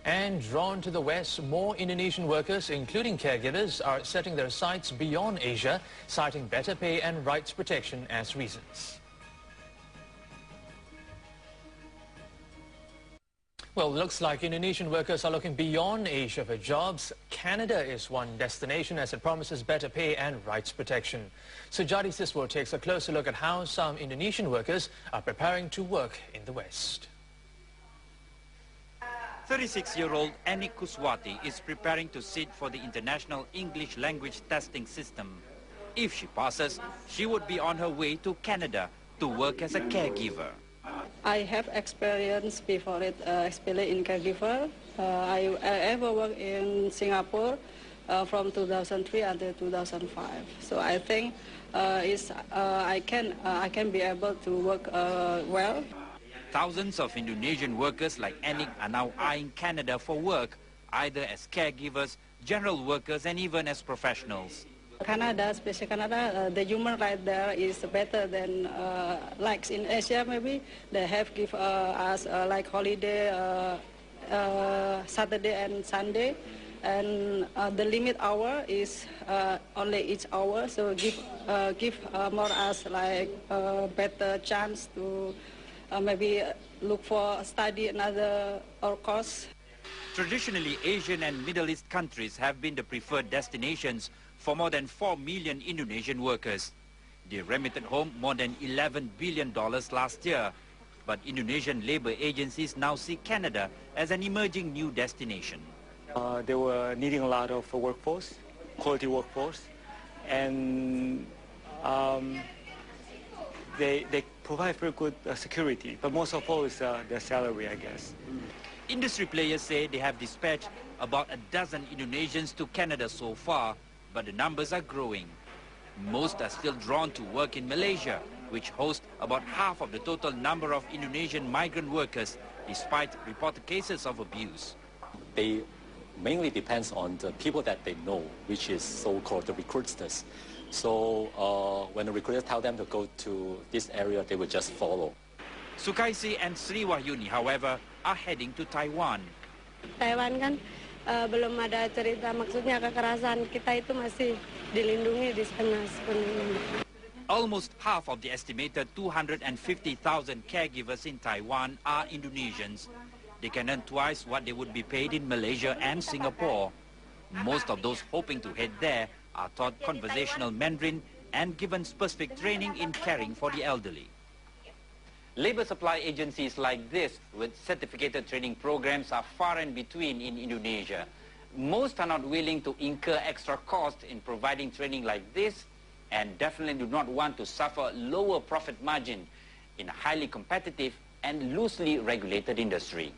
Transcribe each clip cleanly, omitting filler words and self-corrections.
And drawn to the west, more Indonesian workers, including caregivers, are setting their sights beyond Asia, citing better pay and rights protection as reasons. Well, looks like Indonesian workers are looking beyond Asia for jobs. Canada is one destination as it promises better pay and rights protection. So JForce takes a closer look at how some Indonesian workers are preparing to work in the West. 36-year-old Anik Kuswati is preparing to sit for the International English Language Testing System. If she passes, she would be on her way to Canada to work as a caregiver. I have experience before it, especially in caregiver. I ever worked in Singapore from 2003 until 2005. So I think I can be able to work well. Thousands of Indonesian workers like Anik are now eyeing Canada for work, either as caregivers, general workers, and even as professionals. Canada, especially Canada, the human right there is better than like in Asia maybe. They have give us like holiday Saturday and Sunday, and the limit hour is only each hour. So give more us like better chance to maybe look for study another or course. Traditionally, Asian and Middle East countries have been the preferred destinations for more than 4 million Indonesian workers. They remitted home more than $11 billion last year. But Indonesian labor agencies now see Canada as an emerging new destination. They were needing a lot of workforce, quality workforce, and they provide very good security, but most of all is their salary, I guess. Industry players say they have dispatched about a dozen Indonesians to Canada so far, but the numbers are growing. Most are still drawn to work in Malaysia, which hosts about half of the total number of Indonesian migrant workers, despite reported cases of abuse. They mainly depends on the people that they know, which is so-called the recruiters. So when the recruiters tell them to go to this area, they will just follow. Sukaisi and Sri Wahyuni, however, are heading to Taiwan. Taiwan kan belum ada cerita, maksudnya kekerasan, kita itu masih dilindungi di sana sepenuhnya. Almost half of the estimated 250,000 caregivers in Taiwan are Indonesians. They can earn twice what they would be paid in Malaysia and Singapore. Most of those hoping to head there are taught conversational Mandarin and given specific training in caring for the elderly. Labor supply agencies like this with certificated training programs are far and between in Indonesia. Most are not willing to incur extra costs in providing training like this, and definitely do not want to suffer lower profit margin in a highly competitive and loosely regulated industry.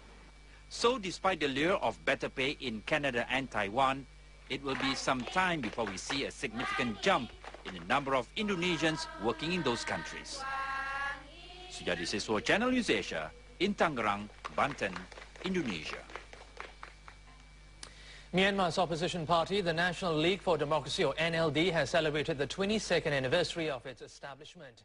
So despite the lure of better pay in Canada and Taiwan, it will be some time before we see a significant jump in the number of Indonesians working in those countries. JForce Channel News Asia in Tangerang, Banten, Indonesia. Myanmar's opposition party, the National League for Democracy, or NLD, has celebrated the 22nd anniversary of its establishment.